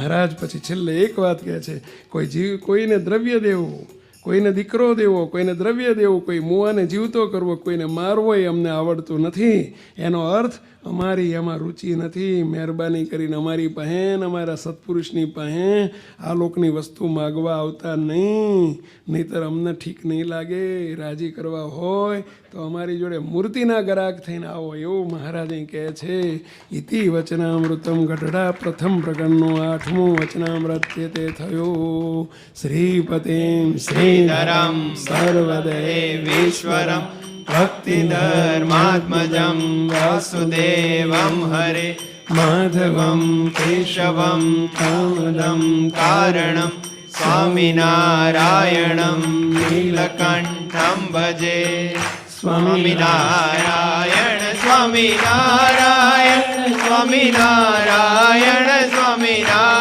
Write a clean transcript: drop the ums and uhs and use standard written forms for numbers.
મહારાજ પછી છેલ્લે એક વાત કહે છે, કોઈને દ્રવ્ય દેવું, કોઈને દીકરો દેવો, કોઈને દ્રવ્ય દેવું, કોઈ મુવાને જીવતો કરવો, કોઈને મારવો એ અમને આવડતું નથી. એનો અર્થ અમારી એમાં રુચિ નથી. મહેરબાની કરીને અમારી પાસે, અમારા સત્પુરુષની પાસે આ લોકની વસ્તુ માગવા આવતા નહીં, નહીંતર અમને ઠીક નહીં લાગે. રાજી કરવા હોય તો અમારી જોડે મૂર્તિના ગરાગ થઈને આવો, એવું મહારાજ કહે છે. ઇતિ વચનામૃતમ ગઢડા પ્રથમ પ્રકરણનું 8મું વચનામૃત તે થયું. શ્રીપતિમ શ્રીધરમ સર્વદેવેશ્વરમ ભક્તિધર્માત્મજમ વાસુદેવમ હરે માધવમ કેશવમ કામદમ કારણમ સ્વામિનારાયણમ નીલકંઠમ ભજે. સ્વામિનારાયણ સ્વામિનારાયણ સ્વામિનારાયણ સ્વામિનારાયણ.